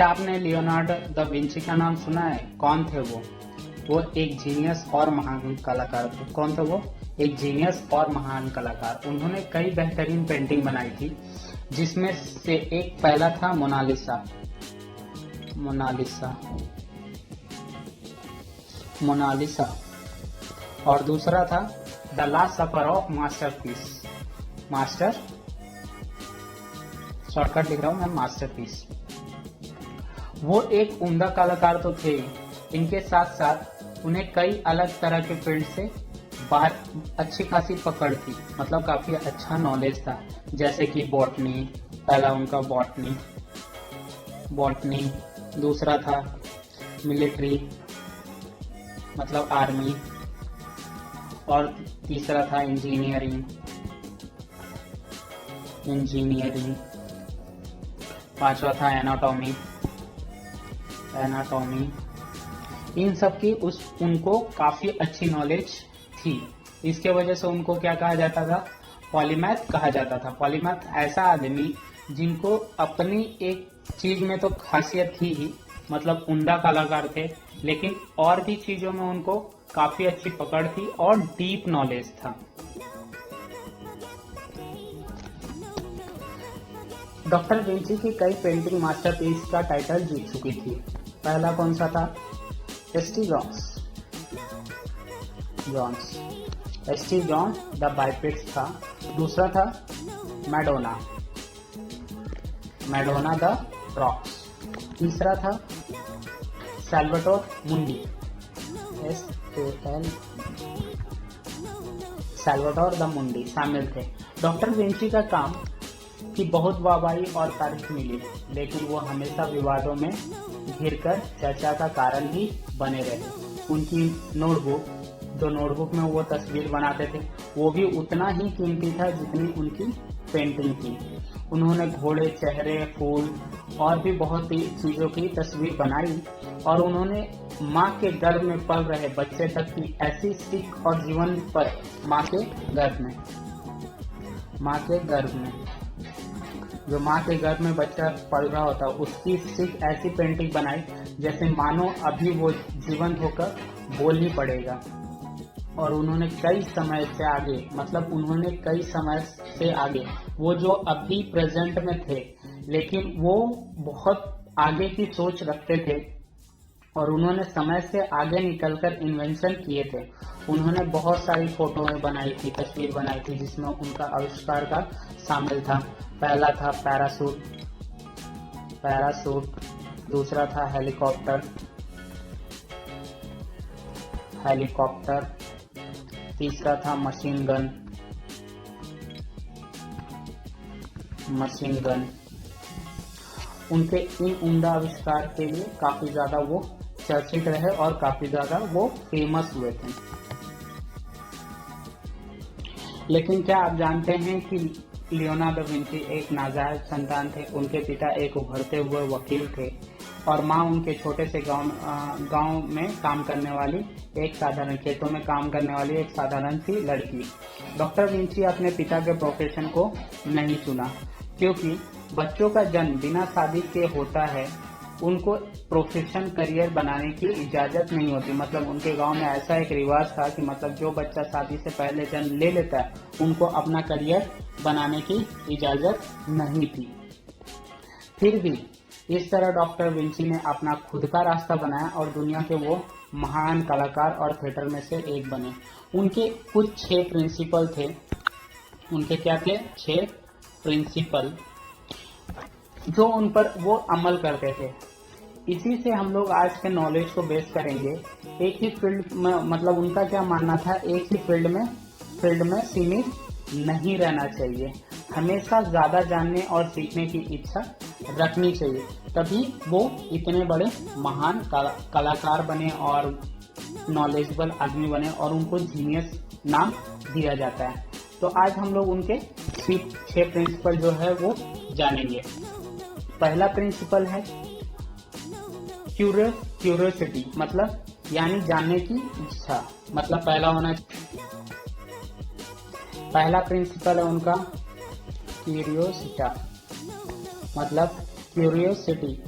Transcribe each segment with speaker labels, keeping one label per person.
Speaker 1: क्या आपने Leonardo da Vinci का नाम सुना है? कौन थे वो? वो एक जीनियस और महान कलाकार थे। कौन थे वो? एक जीनियस और महान कलाकार। उन्होंने कई बेहतरीन पेंटिंग बनाई थी, जिसमें से एक पहला था मोनालिसा। मोनालिसा मोनालिसा और दूसरा था the last suffer of masterpiece. Master shortcut लिख रहा हूं मैं, मास्टरपीस। वो एक उम्दा कलाकार तो थे, इनके साथ साथ उन्हें कई अलग तरह के फील्ड से बाहर अच्छी खासी पकड़ थी, मतलब काफी अच्छा नॉलेज था। जैसे कि बॉटनी, पहला उनका बॉटनी, दूसरा था मिलिट्री मतलब आर्मी, और तीसरा था इंजीनियरिंग। पांचवा था एनाटॉमी। इन सब की उनको काफी अच्छी नॉलेज थी। इसके वजह से उनको क्या कहा जाता था? पॉलीमैथ कहा जाता था। पॉलीमैथ ऐसा आदमी जिनको अपनी एक चीज में तो खासियत थी ही, मतलब उम्दा कलाकार थे, लेकिन और भी चीजों में उनको काफी अच्छी पकड़ थी और डीप नॉलेज था। डॉक्टर विंची की कई पेंटिंग मास्टरपीस का टाइटल जीत चुकी थी। पहला कौन सा था? एसटी जॉन्स द बाइपेट्स था। दूसरा था मैडोना द रॉक्स। तीसरा था सैल्वाडोर मुंडी, सैल्वाडोर द मुंडी शामिल थे। डॉक्टर विंची का काम की बहुत वाहवाही और तारीफ मिली, लेकिन वो हमेशा विवादों में घिरकर चर्चा का कारण ही बने रहे। उनकी नोटबुक में वो तस्वीर बनाते थे, वो भी उतना ही कीमती था जितनी उनकी पेंटिंग थी। उन्होंने घोड़े, चेहरे, फूल और भी बहुत सी चीजों की तस्वीर बनाई, और उन्होंने माँ के गर्भ में पल रहे बच्चे तक की ऐसी सीख और जीवन पर माँ के गर्भ में जो माँ के गर्भ में बच्चा पल रहा होता, उसकी सीख ऐसी पेंटिंग बनाई जैसे मानो अभी वो जीवंत होकर बोल ही पड़ेगा। और उन्होंने कई समय से आगे वो जो अभी प्रेजेंट में थे, लेकिन वो बहुत आगे की सोच रखते थे, और उन्होंने समय से आगे निकलकर इन्वेंशन किए थे। उन्होंने बहुत सारी फोटोएं बनाई थी, तस्वीर बनाई थी, जिसमें उनका आविष्कार का शामिल था। पहला था पैरासूट, दूसरा था हेलीकॉप्टर, तीसरा था मशीन गन। उनके इन उम्दा आविष्कार के लिए काफी ज्यादा वो चर्चित रहे और काफी ज्यादा वो फेमस हुए थे। लेकिन क्या आप जानते हैं कि लियोनार्डो विंची एक नाजायज संतान थे? उनके पिता एक उभरते हुए वकील थे और माँ उनके छोटे से गांव में काम करने वाली खेतों में काम करने वाली एक साधारण सी लड़की। डॉक्टर विंची अपने पिता के प्रोफेशन को नहीं चुना, क्योंकि बच्चों का जन्म बिना शादी के होता है। उनको प्रोफेशन करियर बनाने की इजाजत नहीं होती। मतलब उनके गांव में ऐसा एक रिवाज था कि मतलब जो बच्चा शादी से पहले जन्म ले लेता है, उनको अपना करियर बनाने की इजाजत नहीं थी। फिर भी इस तरह डॉक्टर विंची ने अपना खुद का रास्ता बनाया और दुनिया के वो महान कलाकार और थिएटर में से एक बने। उनके कुछ 6 प्रिंसिपल थे। उनके क्या थे? 6 प्रिंसिपल, जो उन पर वो अमल करते थे। इसी से हम लोग आज के नॉलेज को बेस करेंगे। एक ही फील्ड में, मतलब उनका क्या मानना था, एक ही फील्ड में सीमित नहीं रहना चाहिए। हमेशा ज्यादा जानने और सीखने की इच्छा रखनी चाहिए, तभी वो इतने बड़े महान कलाकार बने और नॉलेजेबल आदमी बने, और उनको जीनियस नाम दिया जाता है। तो आज हम लोग उनके 6 प्रिंसिपल जो है वो जानेंगे। पहला प्रिंसिपल है क्यूरियोसिटी, मतलब यानी जानने की इच्छा, मतलब पहला प्रिंसिपल है उनका क्यूरियोसिटी, मतलब क्यूरियोसिटी।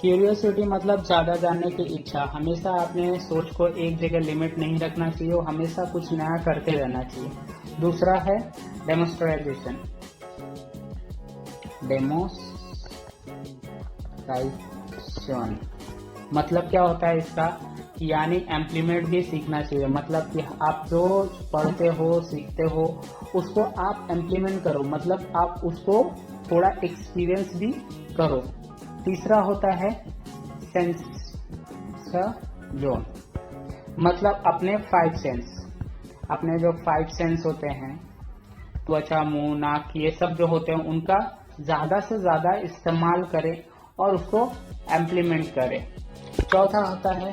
Speaker 1: क्यूरियोसिटी मतलब ज्यादा जानने की इच्छा। हमेशा अपने सोच को एक जगह लिमिट नहीं रखना चाहिए और हमेशा कुछ नया करते रहना चाहिए। दूसरा है डेमोस्ट्रेशन। डेमोस्ट्रेशन मतलब क्या होता है इसका, यानी इम्प्लीमेंट भी सीखना चाहिए। मतलब कि आप जो पढ़ते हो सीखते हो उसको आप इम्प्लीमेंट करो, मतलब आप उसको थोड़ा एक्सपीरियंस भी करो। तीसरा होता है सेंस जोन, मतलब अपने 5 सेंस, अपने जो 5 सेंस होते हैं, त्वचा, मुंह, नाक, ये सब जो होते हैं उनका ज्यादा से ज्यादा इस्तेमाल करें और उसको इम्प्लीमेंट करें। चौथा होता है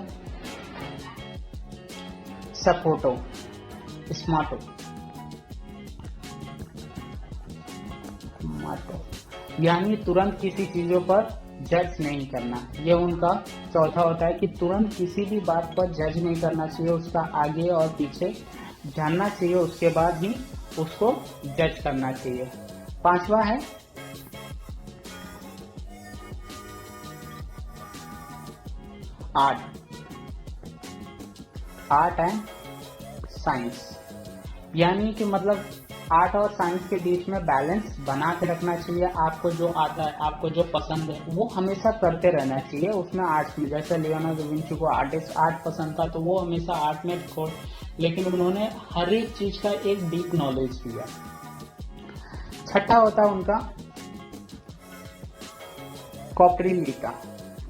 Speaker 1: सपोर्टो स्मार्टो, यानी तुरंत किसी चीजों पर जज नहीं करना। ये उनका चौथा होता है कि तुरंत किसी भी बात पर जज नहीं करना चाहिए, उसका आगे और पीछे जानना चाहिए, उसके बाद ही उसको जज करना चाहिए। पांचवा है आर्ट एंड साइंस, यानी कि मतलब आर्ट और साइंस के बीच में बैलेंस बना के रखना चाहिए। आपको जो आता है, आपको जो पसंद है वो हमेशा करते रहना चाहिए उसमें। आर्ट्स में जैसे लियोनार्डो दा विंची को आर्ट पसंद था तो वो हमेशा आर्ट में छोड़, लेकिन उन्होंने हर एक चीज का एक डीप नॉलेज दिया। छठा होता है उनका कॉपरिलिटा,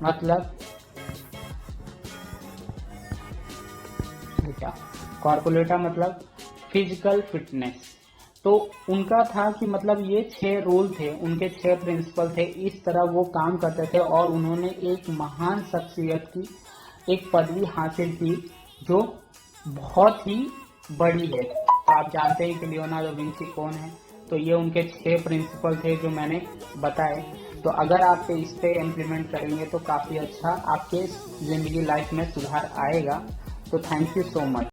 Speaker 1: मतलब कॉर्पोलेटा मतलब फिजिकल फिटनेस। तो उनका था कि मतलब ये 6 रूल थे, उनके 6 प्रिंसिपल थे, इस तरह वो काम करते थे और उन्होंने एक महान शख्सियत की एक पदवी हासिल की जो बहुत ही बड़ी है। आप जानते हैं कि लियोनार्डो दा विंची कौन है, तो ये उनके 6 प्रिंसिपल थे जो मैंने बताए। तो अगर आप इस पे इम्प्लीमेंट करेंगे तो काफी अच्छा आपके जिंदगी लाइफ में सुधार आएगा। तो थैंक यू सो मच।